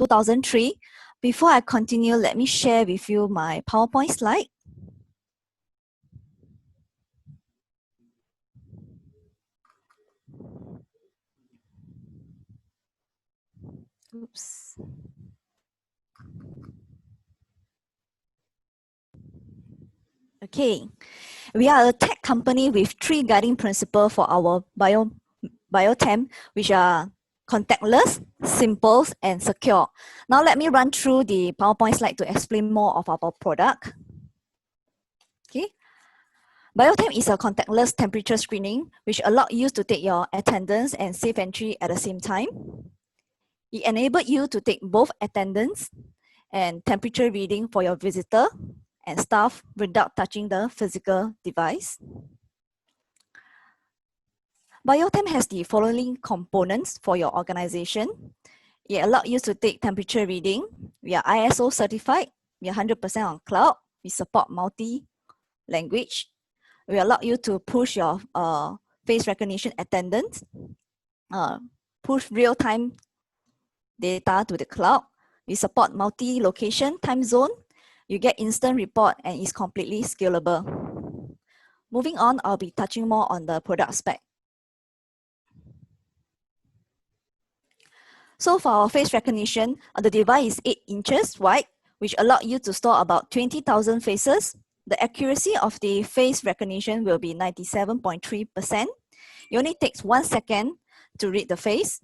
2003. Before I continue, let me share with you my PowerPoint slide. Oops. Okay, we are a tech company with 3 guiding principles for our BIOTEMP, which are contactless, simple, and secure. Now let me run through the PowerPoint slide to explain more of our product. Okay. BIOTEMP is a contactless temperature screening, which allows you to take your attendance and safe entry at the same time. It enables you to take both attendance and temperature reading for your visitor and staff without touching the physical device. BIOTEMP has the following components for your organization. It allows you to take temperature reading. We are ISO certified. We are 100% on cloud. We support multi-language. We allow you to push your face recognition attendance, push real-time data to the cloud. We support multi-location time zone. You get instant report and it's completely scalable. Moving on, I'll be touching more on the product spec. So for our face recognition, the device is 8 inches wide, which allows you to store about 20,000 faces. The accuracy of the face recognition will be 97.3%. It only takes 1 second to read the face.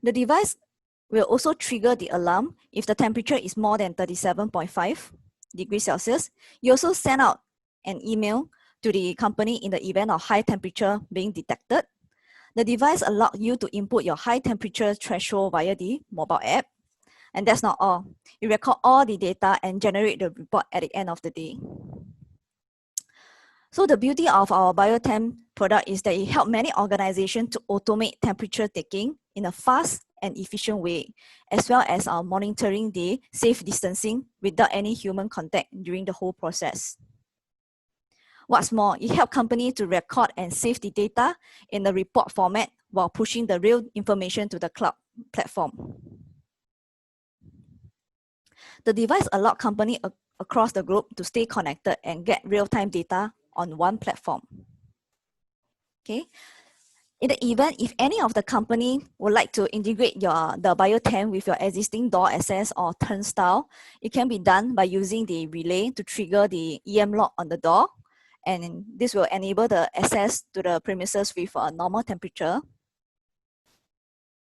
The device will also trigger the alarm if the temperature is more than 37.5 degrees Celsius. You also send out an email to the company in the event of high temperature being detected. The device allows you to input your high temperature threshold via the mobile app. And that's not all. You record all the data and generate the report at the end of the day. So the beauty of our BIOTEMP product is that it helps many organizations to automate temperature taking in a fast and efficient way, as well as monitoring the safe distancing without any human contact during the whole process. What's more, it helps companies to record and save the data in the report format while pushing the real information to the cloud platform. The device allows companies across the globe to stay connected and get real-time data on one platform. Okay. In the event, if any of the company would like to integrate the BIOTEMP with your existing door access or turnstile, it can be done by using the relay to trigger the EM lock on the door. And this will enable the access to the premises with a normal temperature.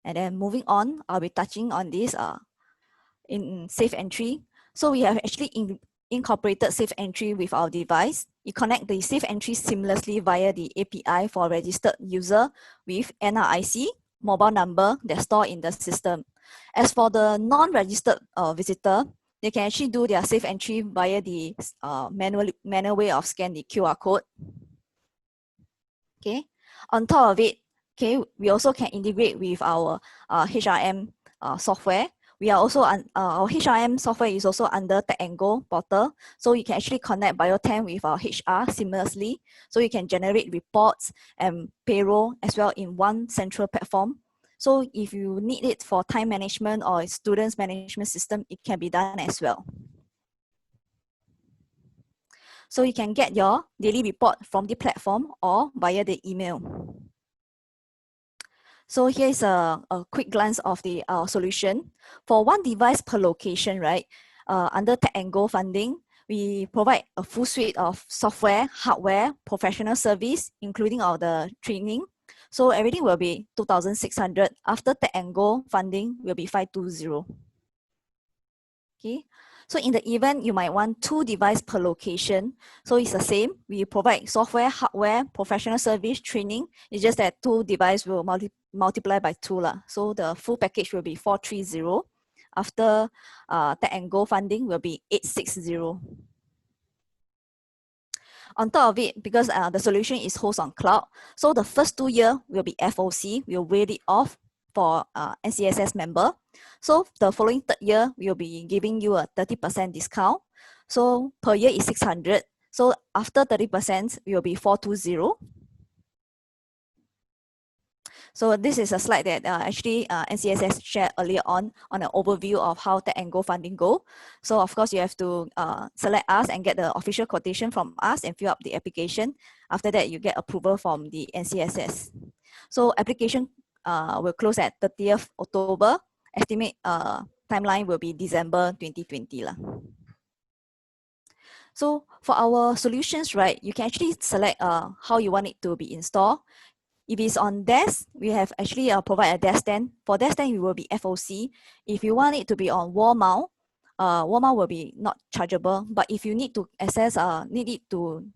And then moving on, I'll be touching on this in safe entry. So we have actually incorporated safe entry with our device. You connect the safe entry seamlessly via the API for registered user with NRIC, mobile number that's stored in the system. As for the non-registered visitor, they can actually do their safe entry via the manual way of scan the QR code. Okay. On top of it, okay, we also can integrate with our HRM software. We are also our HRM software is also under TechUP portal, so you can actually connect BIOTEMP with our HR seamlessly, so you can generate reports and payroll as well in one central platform. So if you need it for time management or students management system, it can be done as well. So you can get your daily report from the platform or via the email. So here's a quick glance of the solution. For one device per location, right? Under TechUP funding, we provide a full suite of software, hardware, professional service, including all the training. So everything will be 2,600. After TechUP funding, will be 520. Okay. So in the event, you might want 2 devices per location. So it's the same. We provide software, hardware, professional service, training. It's just that 2 devices will multiply by 2. So the full package will be 430. After TechUP funding will be 860. On top of it, because the solution is hosted on cloud, so the first 2 years will be FOC. We'll waive it off for NCSS member. So the following 3rd year, we'll be giving you a 30% discount. So per year is 600. So after 30%, it will be 420. So this is a slide that actually NCSS shared earlier on an overview of how Tech and Go funding go. So of course you have to select us and get the official quotation from us and fill up the application. After that you get approval from the NCSS. So application will close at 30th October. Estimate timeline will be December 2020 lah. So for our solutions, right, you can actually select how you want it to be installed. If it's on desk, we have actually provide a desk stand. For desk stand, it will be FOC. If you want it to be on wall mount will be not chargeable. But if you need to access, need it to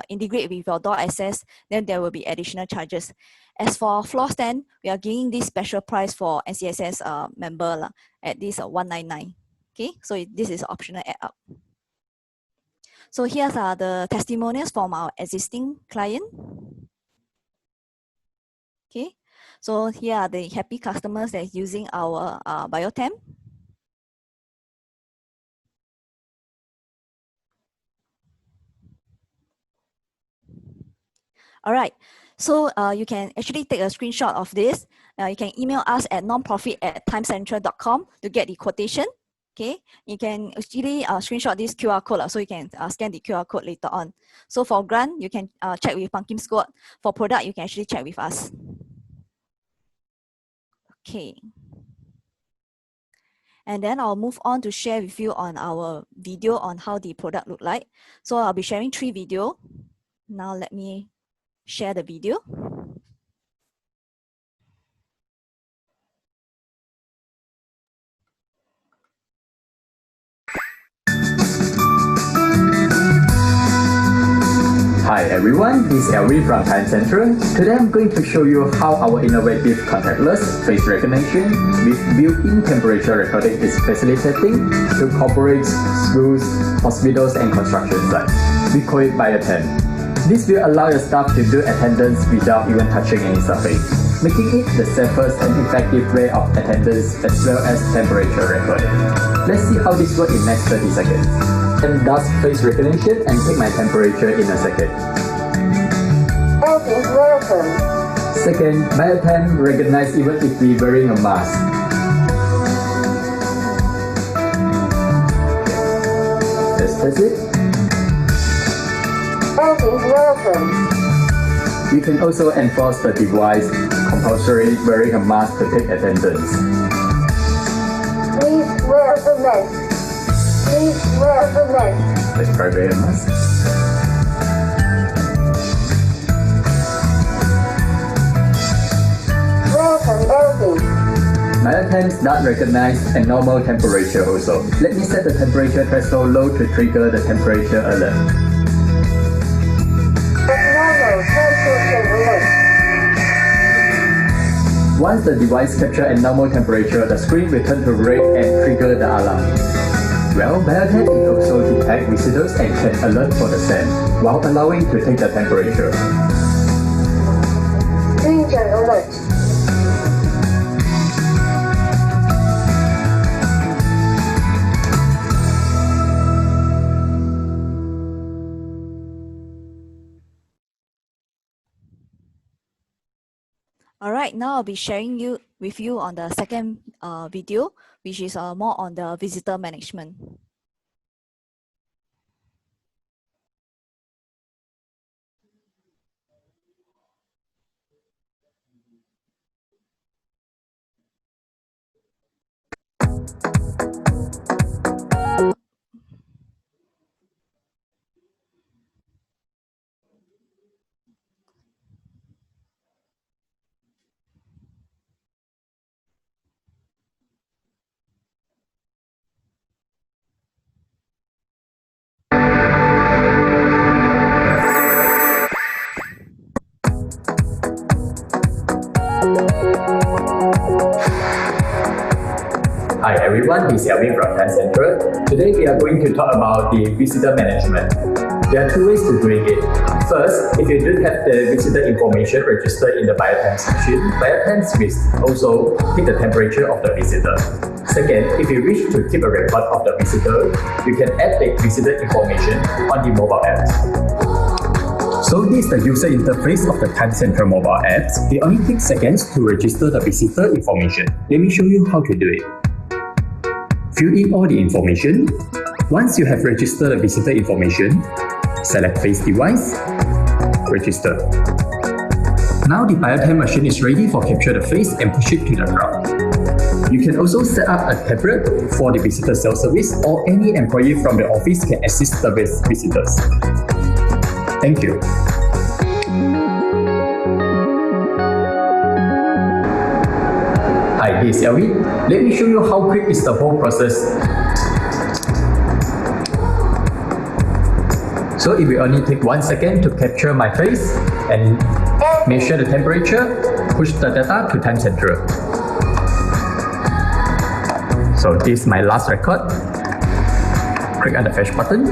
integrate with your door access, then there will be additional charges. As for floor stand, we are giving this special price for NCSS member at this 199. Okay, so this is optional add up. So here's the testimonials from our existing client. Okay, so here are the happy customers that is using our BIOTEMP. All right, so you can actually take a screenshot of this. You can email us at nonprofit@timecentral.com to get the quotation. Okay, you can actually screenshot this QR code, so you can scan the QR code later on. So for grant, you can check with Pumpkin Squad. For product, you can actually check with us. Okay. And then I'll move on to share with you on our video on how the product look like. So I'll be sharing 3 videos. Now let me share the video. Hi everyone, this is Elvin from TimeCentral. Today I'm going to show you how our innovative contactless face recognition with built-in temperature recording is facilitating to corporates, schools, hospitals and construction sites. We call it BIOTEMP. This will allow your staff to do attendance without even touching any surface, making it the safest and effective way of attendance as well as temperature recording. Let's see how this works in next 30 seconds. And does face recognition and take my temperature in a second. Okay, welcome. Second, BIOTEMP recognize even if we're wearing a mask. Let's test it. Okay, welcome. You can also enforce the device compulsory wearing a mask to take attendance. Please wear the mask. Please wear the mask. Let's try wearing a mask. Welcome, Elvin. BIOTEMP does recognize a normal temperature also. Let me set the temperature threshold low to trigger the temperature alert. Abnormal temperature alert. Once the device captures a normal temperature, the screen will turn to red and trigger the alarm. Well, BIOTEMP can also detect visitors and can alert for the same, while allowing to take the temperature. Danger alert. All right, now I'll be sharing with you on the second video, which is more on the visitor management. Hi everyone, this is Elvin from TechUP. Today we are going to talk about the visitor management. There are 2 ways to doing it. First, if you don't have the visitor information registered in the BIOTEMP section, BIOTEMP will also take the temperature of the visitor. Second, if you wish to keep a record of the visitor, you can add the visitor information on the mobile app. So this is the user interface of the TimeCentral mobile apps. It only takes seconds to register the visitor information. Let me show you how to do it. Fill in all the information. Once you have registered the visitor information, select Face Device, Register. Now the BIOTEMP machine is ready for capture the face and push it to the crowd. You can also set up a tablet for the visitor self-service, or any employee from the office can assist the visitors. Thank you. Hi, this is Elvin. Let me show you how quick is the whole process. So it will only take 1 second to capture my face and measure the temperature, push the data to TimeCentral. So this is my last record. Click on the fetch button.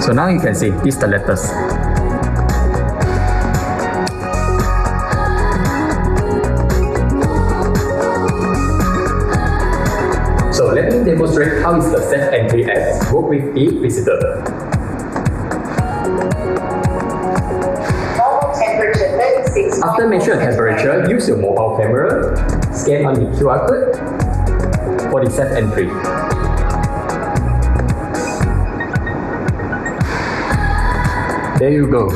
So now you can see this is the letters. So let me demonstrate how is the Set Entry app work with the visitor. Mobile temperature 36. After measure temperature, use your mobile camera, scan on the QR code for the Set Entry. There you go.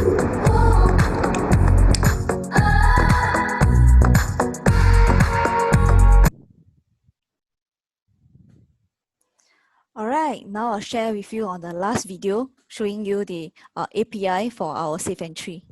Alright, now I'll share with you on the last video showing you the API for our Safe Entry.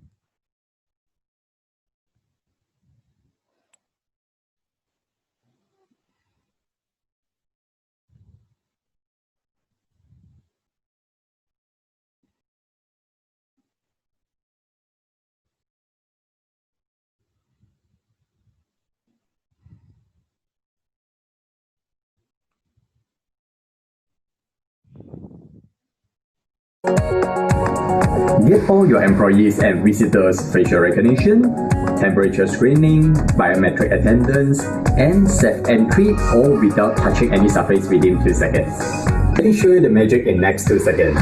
Get all your employees and visitors facial recognition, temperature screening, biometric attendance, and Set Entry all without touching any surface within 2 seconds. Let me show you the magic in next 2 seconds.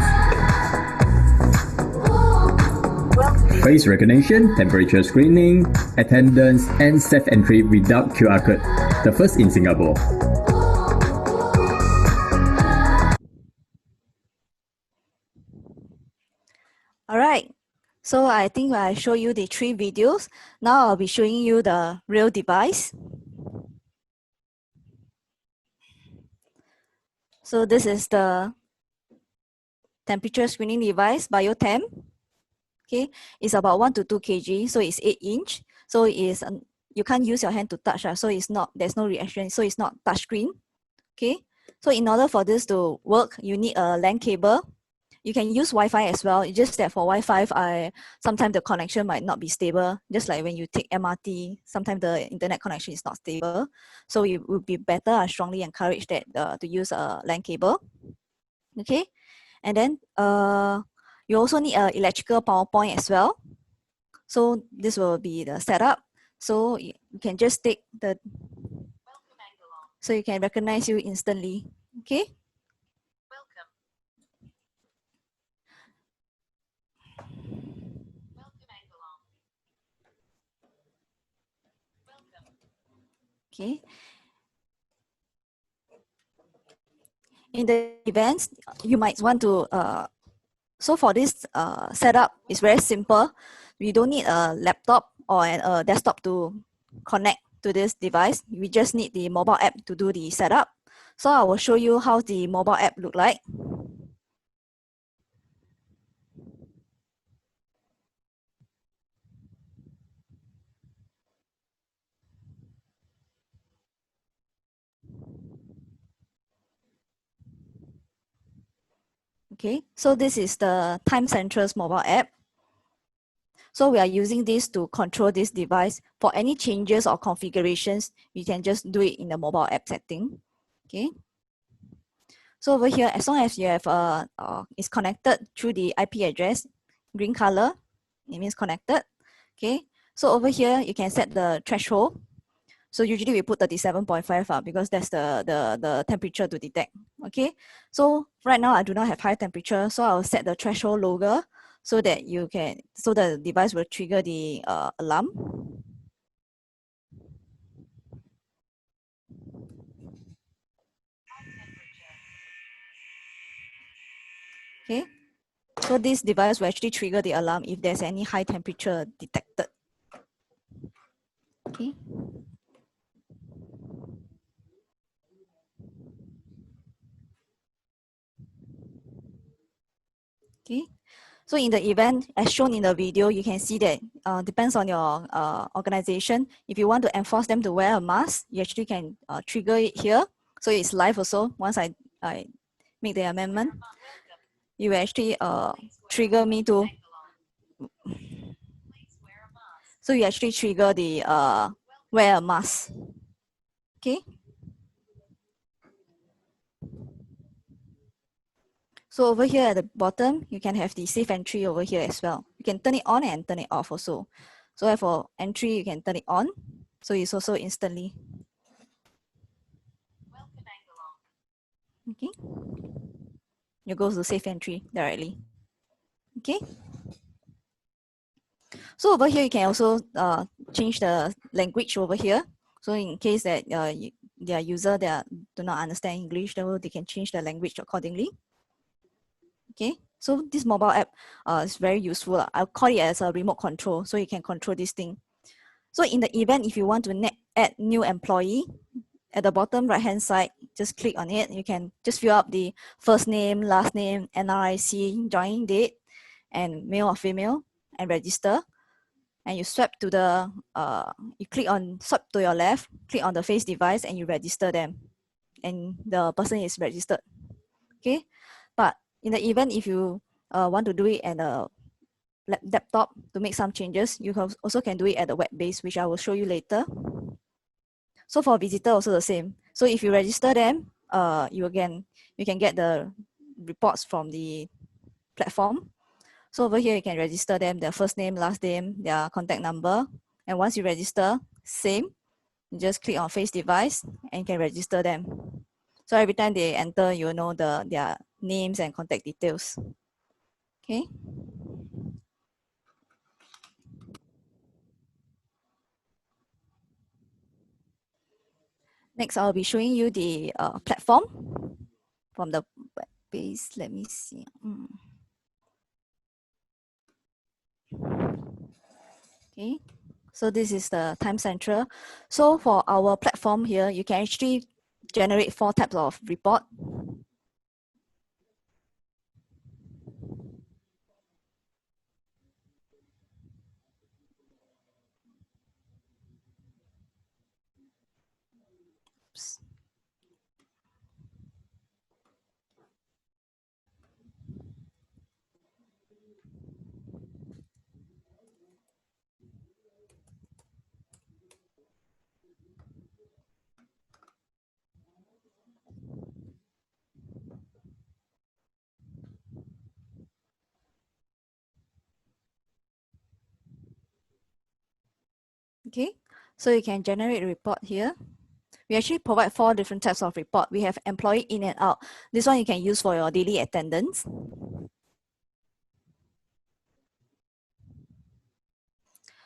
Face recognition, temperature screening, attendance, and Set Entry without QR code. The first in Singapore. Alright, so I think I show you the 3 videos. Now I'll be showing you the real device. So this is the temperature screening device, BIOTEMP. Okay, it's about 1 to 2 kg, so it's 8-inch. So it is you can't use your hand to touch, so it's not, there's no reaction, so it's not touch screen. Okay, so in order for this to work, you need a LAN cable. You can use Wi-Fi as well. It's just that for Wi-Fi, sometimes the connection might not be stable. Just like when you take MRT, sometimes the internet connection is not stable. So it would be better. I strongly encourage that to use a LAN cable. Okay, and then you also need an electrical power point as well. So this will be the setup. So you can just take the, so you can recognize you instantly. Okay. Okay. In the events, you might want to, so for this setup, it's very simple. We don't need a laptop or a desktop to connect to this device. We just need the mobile app to do the setup. So I will show you how the mobile app look like. Okay, so this is the TimeCentral's mobile app. So we are using this to control this device. For any changes or configurations, we can just do it in the mobile app setting. Okay. So over here, as long as you have it's connected through the IP address, green color, it means connected. Okay. So over here, you can set the threshold. So usually we put 37.5 because that's the temperature to detect. Okay. So right now I do not have high temperature, so I'll set the threshold lower. so that so the device will trigger the alarm. Okay, so this device will actually trigger the alarm if there's any high temperature detected. Okay. Okay. So in the event, as shown in the video, you can see that depends on your organization. If you want to enforce them to wear a mask, you actually can trigger it here. So it's live also. Once I make the amendment, you will actually trigger me to. So you actually trigger the wear a mask. Okay. So over here at the bottom, you can have the safe entry over here as well. You can turn it on and turn it off also. So for entry, you can turn it on. So it's also instantly. Okay. You go to safe entry directly. Okay. So over here, you can also change the language over here. So in case that their user do not understand English, they can change the language accordingly. Okay. So this mobile app is very useful. I'll call it as a remote control. So you can control this thing. So in the event, if you want to add new employee, at the bottom right hand side, just click on it. You can just fill up the first name, last name, NRIC, joining date, and male or female, and register. And you swipe to the, you click on, swipe to your left, click on the face device, and you register them. And the person is registered. Okay. But in the event, if you want to do it at a laptop to make some changes, you also can do it at the web base, which I will show you later. So for visitor, also the same. So if you register them, you can get the reports from the platform. So over here, you can register them, their first name, last name, their contact number. And once you register, same, you just click on face device and you can register them. So every time they enter, you know their names and contact details. Okay. Next, I'll be showing you the platform from the web base. Let me see. Okay, so this is the TimeCentral. So for our platform here, you can actually generate 4 types of report. Oops. Okay, so you can generate a report here. We actually provide 4 different types of report. We have employee in and out. This one you can use for your daily attendance.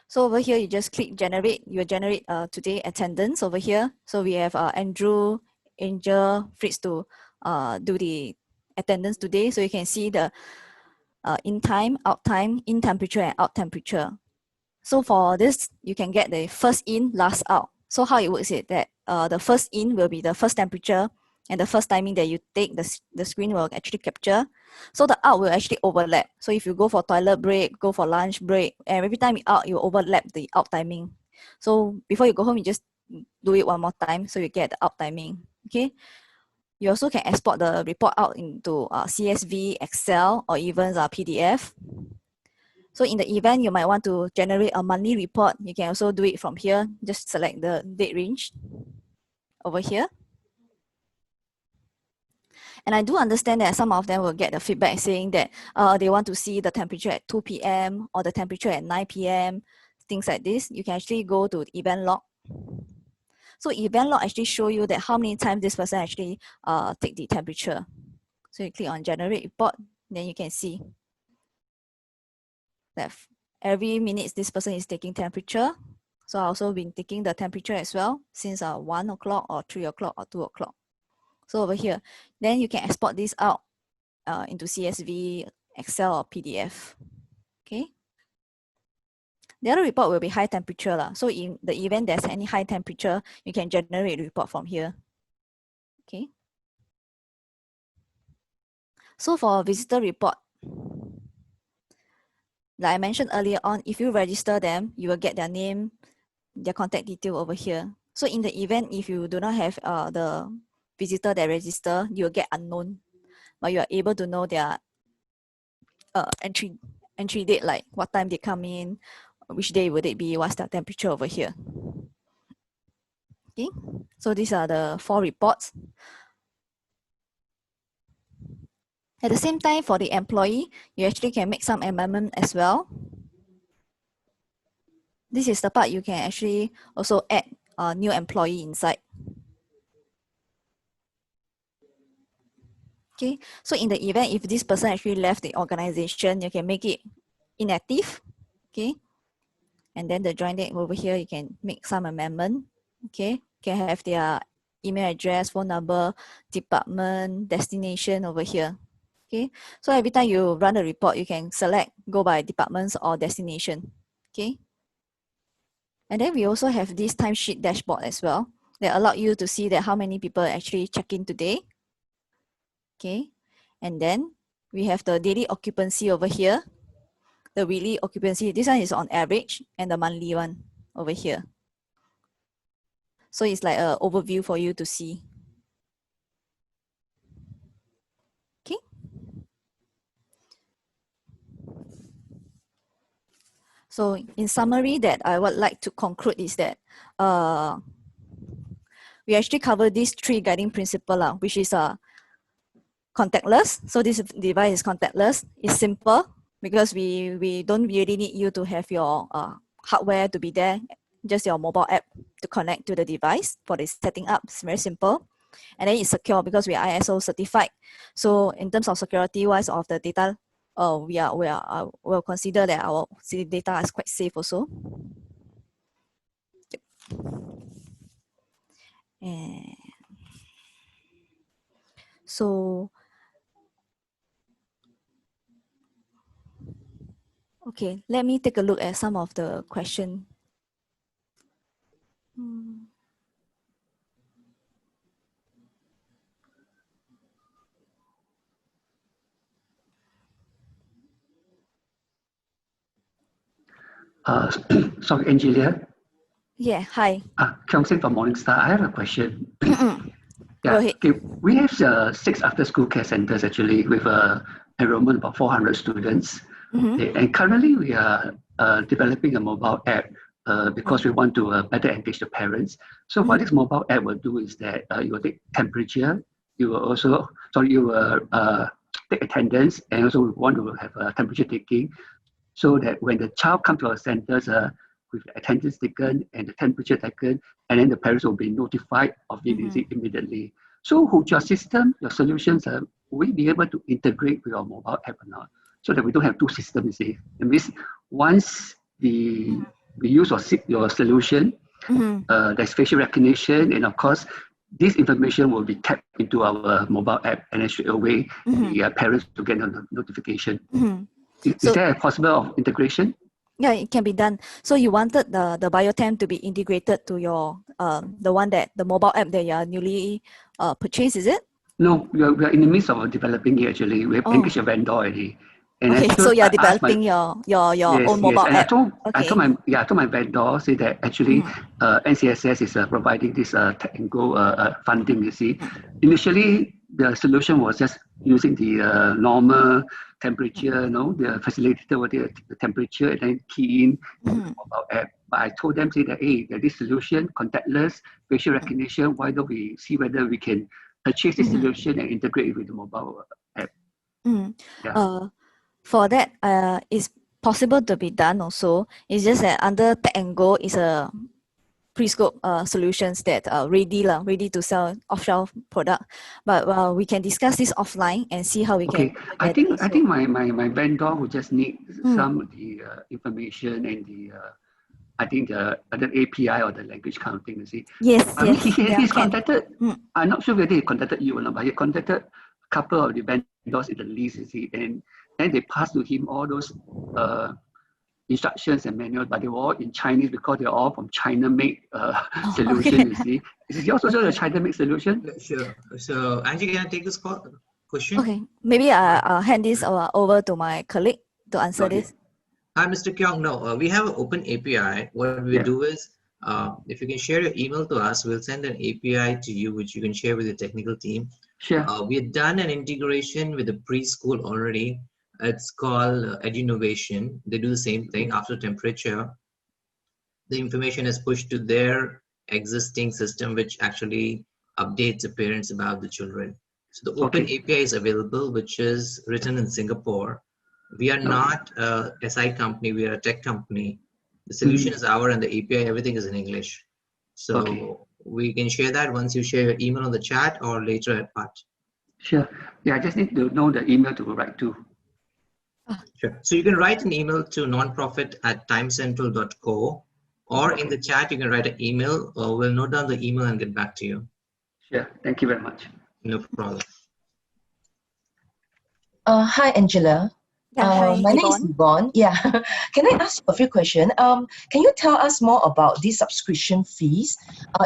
So over here, you just click generate. You generate today attendance over here. So we have Andrew, Angel, Fritz to do the attendance today. So you can see the in time, out time, in temperature, and out temperature. So for this, you can get the first in, last out. So how it works is that the first in will be the first temperature, and the first timing that you take, the screen will actually capture. So the out will actually overlap. So if you go for toilet break, go for lunch break, and every time you out, you overlap the out timing. So before you go home, you just do it one more time, so you get the out timing. Okay. You also can export the report out into CSV, Excel, or even PDF. So in the event you might want to generate a monthly report, you can also do it from here. Just select the date range over here. And I do understand that some of them will get the feedback saying that they want to see the temperature at 2 p.m. or the temperature at 9 p.m., things like this. You can actually go to event log. So event log actually show you that how many times this person actually take the temperature. So you click on generate report, then you can see. that every minute this person is taking temperature. So I also been taking the temperature as well since 1 o'clock or 3 o'clock or 2 o'clock. So over here, then you can export this out into CSV, Excel or PDF. Okay. The other report will be high temperature lah. So in the event there's any high temperature, you can generate a report from here. Okay. So for visitor report, like I mentioned earlier on, if you register them, you will get their name, their contact detail over here. So in the event, if you do not have the visitor that register, you will get unknown, but you are able to know their entry date, like what time they come in, which day would it be, what's the temperature over here. Okay, so these are the 4 reports. At the same time, for the employee, you actually can make some amendment as well. This is the part you can actually also add a new employee inside. Okay, so in the event if this person actually left the organization, you can make it inactive. Okay, and then the join date over here, you can make some amendment. Okay, you can have their email address, phone number, department, destination over here. Okay, so every time you run a report, you can select go by departments or destination. Okay, and then we also have this timesheet dashboard as well that allow you to see that how many people actually check in today. Okay, and then we have the daily occupancy over here, the weekly occupancy. This one is on average, and the monthly one over here. So it's like an overview for you to see. Okay. So in summary, that I would like to conclude is that we actually cover these 3 guiding principles, which is contactless. So this device is contactless. It's simple because we don't really need you to have your hardware to be there, just your mobile app to connect to the device for the setting up. It's very simple. And then it's secure because we are ISO certified. So in terms of security wise of the data, we'll consider that our data is quite safe also. Yep. And so, okay, let me take a look at some of the questions. Sorry, Angelia. Yeah, hi. Kyung-Sin from Morningstar. I have a question. Go ahead. Okay, we have 6 after-school care centers actually with enrollment about 400 students. Okay, and currently we are developing a mobile app because we want to better engage the parents. So what this mobile app will do is that you will take temperature, you will also, you will take attendance, and also we want to have a temperature taking, so that when the child comes to our centers with attendance taken and the temperature taken, and then the parents will be notified of the visit immediately. So with your system, your solutions, will we be able to integrate with our mobile app or not? So that we don't have 2 systems, you see. It means once we use your solution, there's facial recognition, and of course, this information will be tapped into our mobile app, and then straight away, the parents to get a notification. Is there a possible of integration? Yeah, it can be done. So you wanted the BIOTEMP to be integrated to your the mobile app that you are newly purchased, is it? No, we are in the midst of developing it actually. We have engaged a vendor already. And okay, so you are developing your own mobile app. I told my vendor say that actually NCSS is providing this tech and go funding. You see, initially the solution was just using the normal temperature, the facilitator will take the temperature and then key in the mobile app. But I told them, say that, hey, this solution, contactless, facial recognition, why don't we see whether we can purchase this solution and integrate it with the mobile app? For that, it's possible to be done also. It's just that under Tech and Go is a pre-scope solutions that are ready to sell off-shelf product. But we can discuss this offline and see how we Okay, can. I think my vendor will just need Mm. some of the information and the I think the other API or the language kind of thing. You see, Yes, I mean yeah, he's can. contacted. Mm. I'm not sure whether he contacted you or not, but he contacted a couple of the vendors in the list. You see, and then they passed to him all those instructions and manuals, but they were all in Chinese because they're all from China-made Oh, solution. okay. You see, is yours also a China-made solution? Sure. So, Angie, can I take this question? Okay, maybe I'll hand this over to my colleague to answer Okay. this. Hi, Mr. Kyung. No, we have an open API. What we do is, if you can share your email to us, we'll send an API to you, which you can share with the technical team. Sure. We have done an integration with the preschool already. It's called Edunovation. They do the same thing. After temperature, the information is pushed to their existing system, which actually updates the parents about the children. So the open API is available, which is written in Singapore. We are not a SI company, we are a tech company. The solution is ours and the API, everything is in English. So we can share that once you share your email on the chat or later at part. Sure. Yeah, I just need to know the email to write to. Sure. So you can write an email to nonprofit@timecentral.co, or in the chat, you can write an email. We'll note down the email and get back to you. Sure. Thank you very much. No problem. Hi, Angela. Yeah, hi, My name is Yvonne. Yeah. Can I ask you a few questions? Can you tell us more about these subscription fees?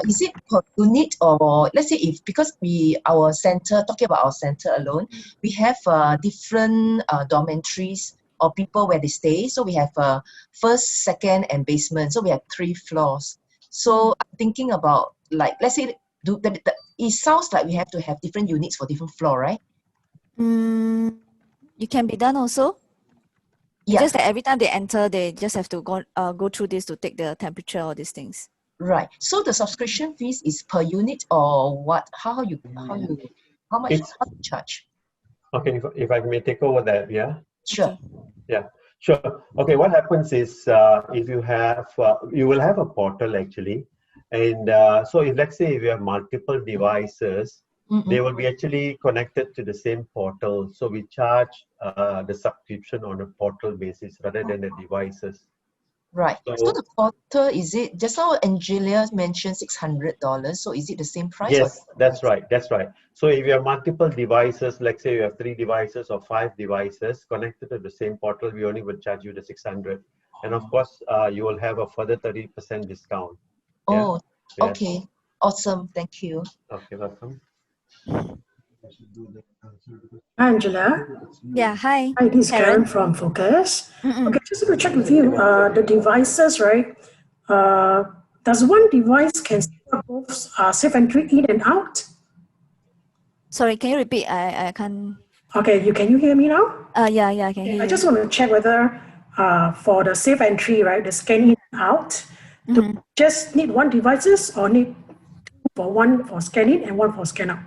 Is it per unit, or let's say if, because our center, talking about our center alone, we have different dormitories or people where they stay. So we have first, second, and basement. So we have 3 floors. So I'm thinking about, like, let's say, it sounds like we have to have different units for different floor, right? It can be done also. It's Yeah. just that every time they enter, they just have to go through this to take the temperature or these things. Right. So the subscription fees is per unit or what? How much how you charge? Okay, if I may take over that, yeah? Sure. Okay. Yeah, sure. Okay, what happens is if you have, you will have a portal actually. And so if, let's say if you have multiple devices, they will be actually connected to the same portal. So we charge the subscription on a portal basis rather than the devices. Right. So the portal, is it, just now Angelia mentioned $600. So is it the same price? Yes, that's right. That's right. So if you have multiple devices, like say you have 3 devices or 5 devices connected to the same portal, we only will charge you the 600. And of course, you will have a further 30% discount. Oh, yeah? okay. Yes. Awesome. Thank you. Okay, welcome. Hi, Angela. Yeah, hi. Hi, this is Karen from Focus. Okay, just to check with you, the devices, right? Does one device can support both safe entry in and out? Sorry, can you repeat? I can't. Okay, can you hear me now? Yeah, I can hear you. I just want to check whether for the safe entry, right, the scan in and out, do you just need one devices or need one for scan in and one for scan out?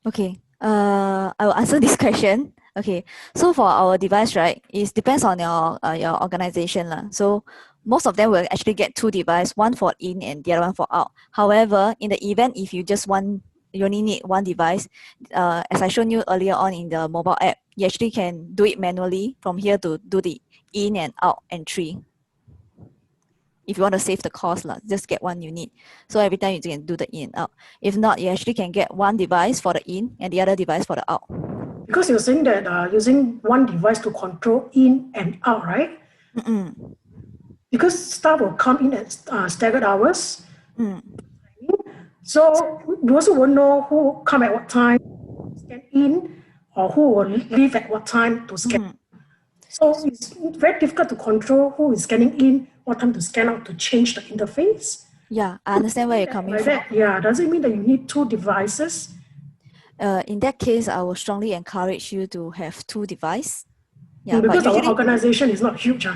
Okay. I will answer this question. Okay. So for our device, right, it depends on your organization lah. So most of them will actually get 2 devices, one for in and the other one for out. However, in the event if you only need 1 device, as I shown you earlier on in the mobile app, you actually can do it manually from here to do the in and out entry. If you want to save the cost, just get 1 unit. So every time you can do the in and out. If not, you actually can get 1 device for the in and the other device for the out. Because you're saying that using 1 device to control in and out, right? Because staff will come in at staggered hours. So we also won't know who come at what time to scan in or who will leave at what time to scan. So it's very difficult to control who is scanning in, what time to scan out to change the interface. Yeah, I understand where you're coming from. Yeah, does it mean that you need 2 devices? In that case, I will strongly encourage you to have 2 devices. Yeah, because but usually, our organization is not huge.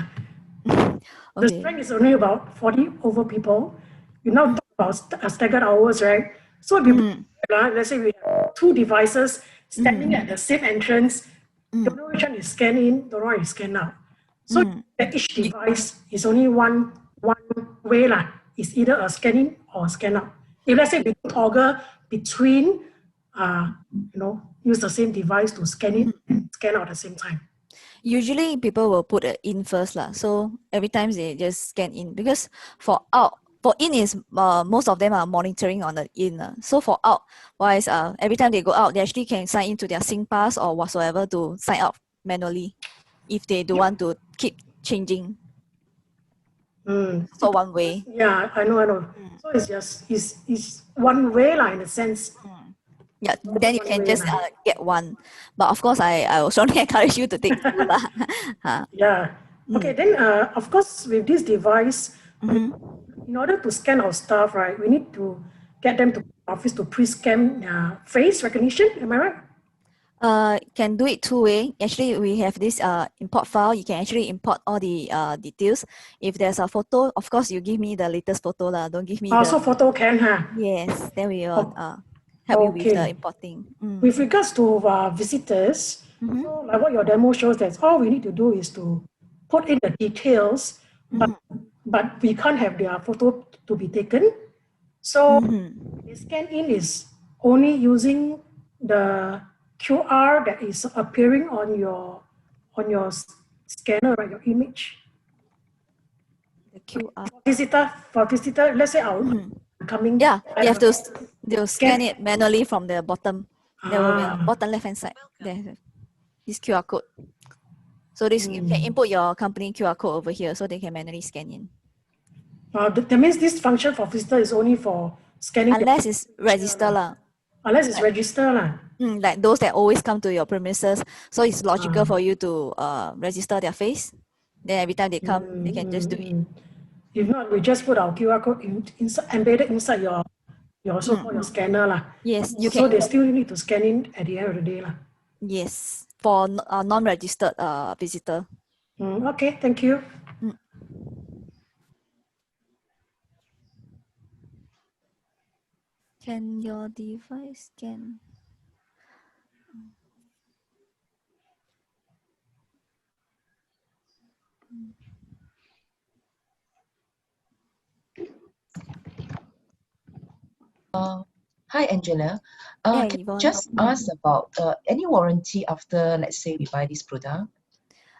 The strength is only about 40 over people. You now talk about staggered hours, right? So let's say we have 2 devices standing at the same entrance. Don't know which one is scan in, don't know which is scan out. So that each device is only one way lah. is either a scan in or scan out. If let's say we toggle between, use the same device to scan in and scan out at the same time. Usually people will put it in first lah. So every time they just scan in, because for in is most of them are monitoring on the in. So for out wise, every time they go out, they actually can sign into their SingPass or whatsoever to sign up manually if they don't want to keep changing. So one way. Yeah, I know. So it's just it's one way lah in a sense. Yeah, then you can just get one. But of course, I will strongly encourage you to take two lah. Yeah. Okay, then of course with this device, in order to scan our stuff, right, we need to get them to office to pre-scan face recognition. Am I right? Can do it two way. Actually, we have this import file. You can actually import all the details. If there's a photo, of course, you give me the latest photo lah. Don't give me. So photo can, huh? Yes, then we will help you with the importing. With regards to visitors, so like what your demo shows, that all we need to do is to put in the details, but we can't have their photo to be taken. So the scan in is only using the QR that is appearing on your scanner, right? Your image. The QR. For visitor, let's say our coming. Yeah, you have to they'll scan it manually from the bottom. There will be a bottom left hand side. There, this QR code. So this you can input your company QR code over here, so they can manually scan in. That means this function for visitor is only for scanning. Unless it's register lah. Unless it's register lah. Like those that always come to your premises, so it's logical for you to register their face. Then every time they come, they can just do it. If not, we just put our QR code embedded inside your so-called your scanner lah. Yes, you so can. They still need to scan in at the end of the day lah. Yes, for non-registered visitor. Okay, thank you. Can your device scan? Hi, Angela. Yeah, can Yvonne. you just ask about any warranty after, let's say, we buy this product?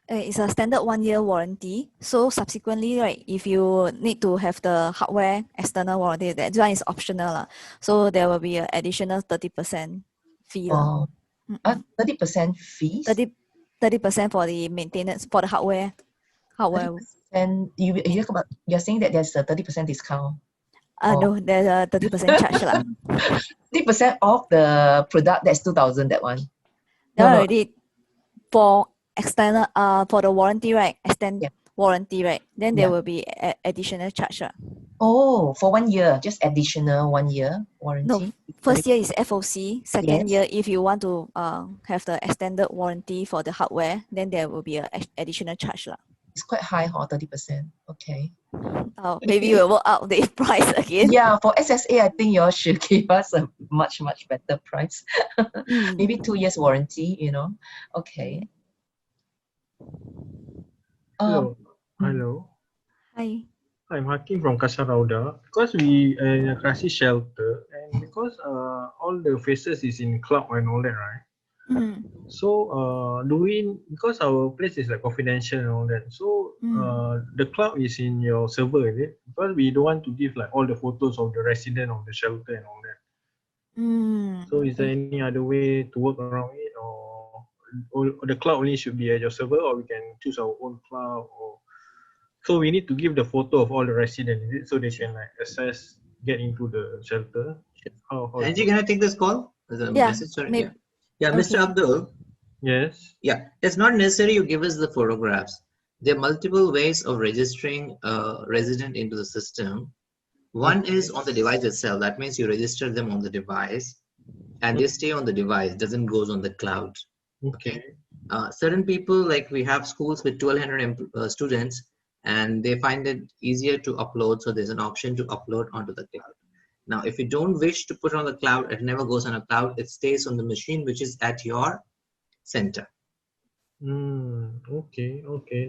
It's a standard 1 year warranty. So subsequently, right, if you need to have the hardware external warranty, that one is optional. So there will be an additional 30% fee. 30% fees? 30% for the maintenance, for the hardware. And you're saying that there's a 30% discount? No, there's a 30% charge. 30% off the product, that's 2,000, that one? Already for external, for the warranty, right? Warranty, right? Then there will be additional charge. Oh, for 1 year, just additional 1 year warranty? No, first year is FOC. Second year, if you want to have the extended warranty for the hardware, then there will be an additional charge. It's quite high, 30%. Okay. Maybe you will work out the price again. Yeah, for SSA, I think you should give us a much, much better price. Maybe 2 years warranty, Okay. Hello. Hello. Hi. I'm Hakim from Kasarauda. Because we are in a crisis shelter, and because all the faces is in cloud and all that, right? So because our place is like confidential and all that, so the cloud is in your server, is it? Because we don't want to give like all the photos of the resident of the shelter and all that. So is there any other way to work around it, or the cloud only should be at your server, or we can choose our own cloud? Or so we need to give the photo of all the residents, is it, so they can like get into the shelter? Angie, can I take this call? Yeah, Mr. Abdul. Yes. Yeah, it's not necessary you give us the photographs. There are multiple ways of registering a resident into the system. One is on the device itself. That means you register them on the device and they stay on the device, doesn't goes on the cloud. Okay. Certain people, like we have schools with 1,200 students, and they find it easier to upload. So there's an option to upload onto the cloud. Now, if you don't wish to put it on the cloud, it never goes on a cloud. It stays on the machine, which is at your center. Okay.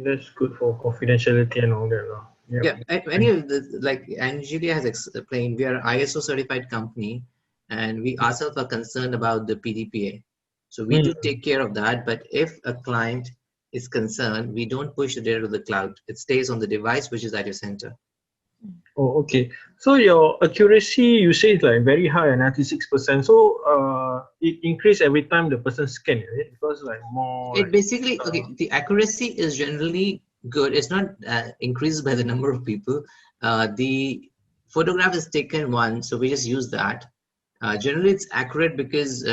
That's good for confidentiality and all that. Yeah, any of the, like Angelia has explained, we are ISO certified company, and we ourselves are concerned about the PDPA. So we do take care of that. But if a client is concerned, we don't push the data to the cloud. It stays on the device, which is at your center. Oh, okay. So your accuracy, you say, is like very high, 96%. So it increase every time the person scan, is it? Because like more. It basically, okay, the accuracy is generally good. It's not increased by the number of people. The photograph is taken once, so we just use that. Generally, it's accurate because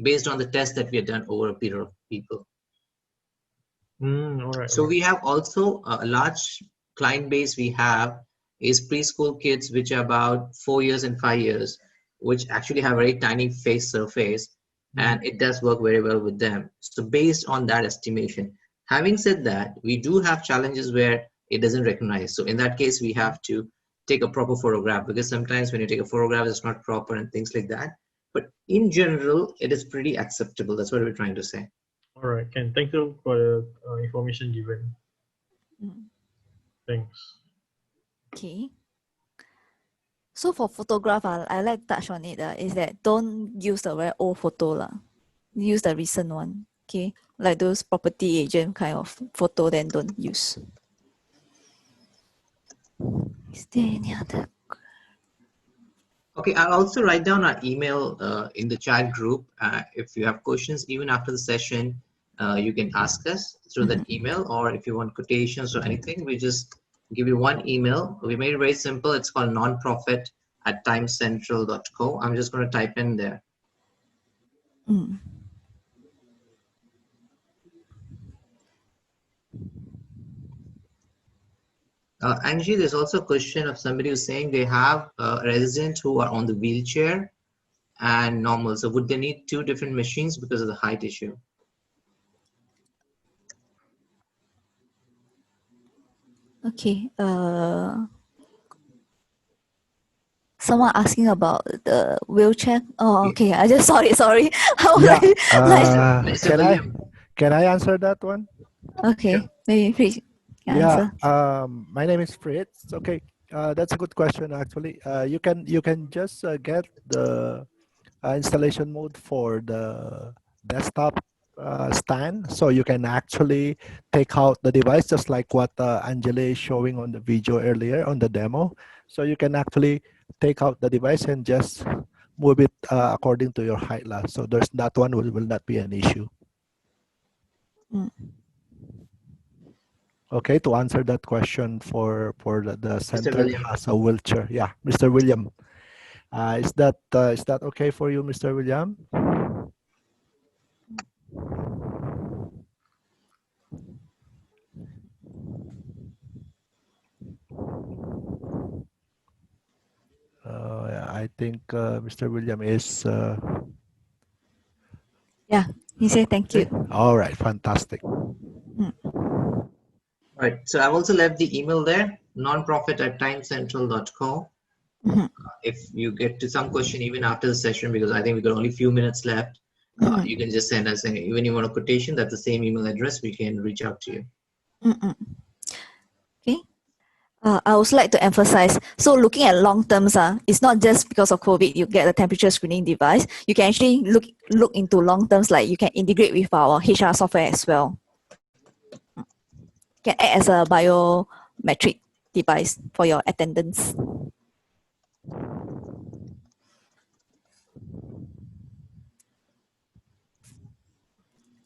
based on the test that we have done over a period of people. All right. So we have also a large client base we have is preschool kids, which are about 4 years and 5 years, which actually have a very tiny face surface, and it does work very well with them. So based on that estimation, having said that, we do have challenges where it doesn't recognize. So in that case, we have to take a proper photograph, because sometimes when you take a photograph, it's not proper and things like that. But in general, it is pretty acceptable. That's what we're trying to say. All right, Ken. Thank you for the information given. Thanks. Okay. So for photograph, I like to touch on it, is that don't use the very old photo. Use the recent one. Okay. Like those property agent kind of photo, then don't use. Is there any other? Okay, I'll also write down our email in the chat group. If you have questions, even after the session, you can ask us through that email, or if you want quotations or anything, we just give you one email. We made it very simple. It's called nonprofit@timecentral.co. I'm just going to type in there. Angie, there's also a question of somebody who's saying they have residents who are on the wheelchair and normal. So would they need 2 different machines because of the height issue? Okay. Someone asking about the wheelchair. Oh, okay. I just sorry. I was Can I answer that one? Okay, maybe please answer. My name is Fritz. Okay, that's a good question actually. You can just get the installation mode for the desktop stand, so you can actually take out the device just like what Angela is showing on the video earlier on the demo. So you can actually take out the device and just move it according to your height. So that one will not be an issue. Okay, to answer that question for the center has a wheelchair. Yeah, Mr. William. Is that okay for you, Mr. William? I think Mr. William is. Yeah, he said thank you. All right, fantastic. All right, so I've also left the email there, nonprofit@timecentral.co. If you get to some question even after the session, because I think we've got only a few minutes left, you can just send us, even you want a quotation, that's the same email address, we can reach out to you. Okay. I would like to emphasize, so looking at long terms, it's not just because of COVID you get a temperature screening device. You can actually look into long terms, like you can integrate with our HR software as well. Can act as a biometric device for your attendance.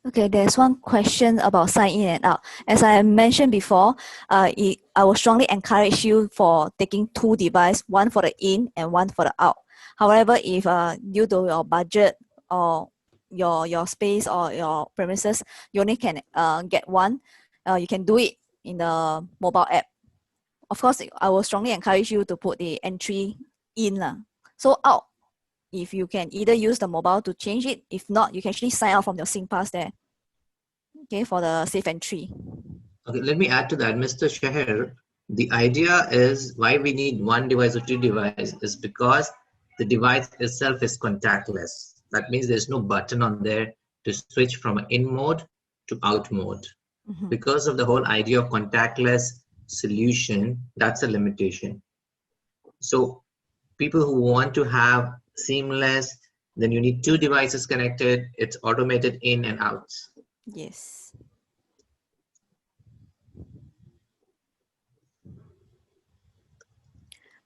Okay, there's one question about sign in and out. As I mentioned before, I will strongly encourage you for taking 2 devices, one for the in and one for the out. However, if due to your budget or your space or your premises, you only can get one, you can do it in the mobile app. Of course, I will strongly encourage you to put the entry in. So out, if you can either use the mobile to change it, if not, you can actually sign out from your SingPass there. Okay, for the safe entry. Okay, let me add to that, Mr. Shahir. The idea is why we need 1 device or 2 devices is because the device itself is contactless. That means there's no button on there to switch from in mode to out mode. Because of the whole idea of contactless solution, that's a limitation. So people who want to have seamless, then you need 2 devices connected, it's automated in and out. Yes.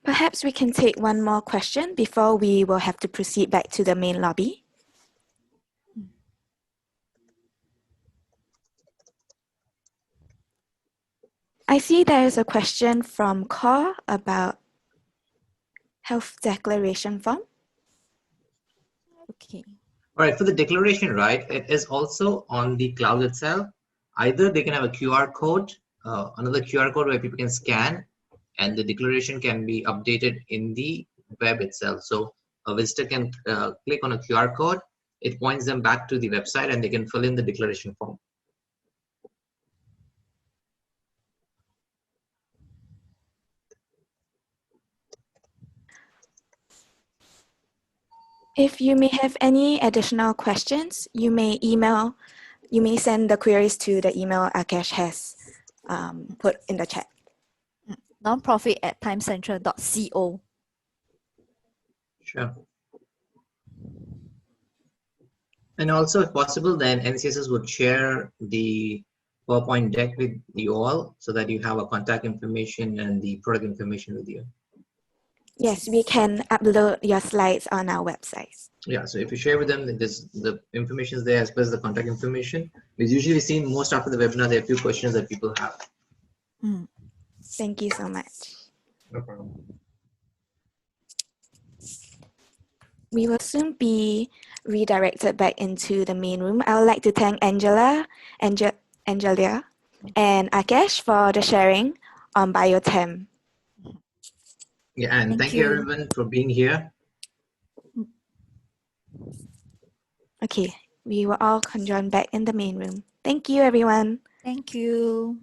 Perhaps we can take one more question before we will have to proceed back to the main lobby. I see there is a question from Core about health declaration form. Okay. All right, for the declaration, right, it is also on the cloud itself. Either they can have a QR code, another QR code where people can scan, and the declaration can be updated in the web itself. So a visitor can click on a QR code, it points them back to the website, and they can fill in the declaration form. If you may have any additional questions, you may send the queries to the email Akash has put in the chat. Nonprofit@timecentral.co. Sure. And also, if possible, then NCSS would share the PowerPoint deck with you all so that you have a contact information and the product information with you. Yes, we can upload your slides on our website. Yeah, so if you share with them, the information is there as well as the contact information. We've usually seen most after the webinar, there are a few questions that people have. Thank you so much. No problem. We will soon be redirected back into the main room. I would like to thank Angelia, and Akash for the sharing on BIOTEMP. Yeah, and thank you everyone for being here. Okay, we will all conjoin back in the main room. Thank you, everyone. Thank you.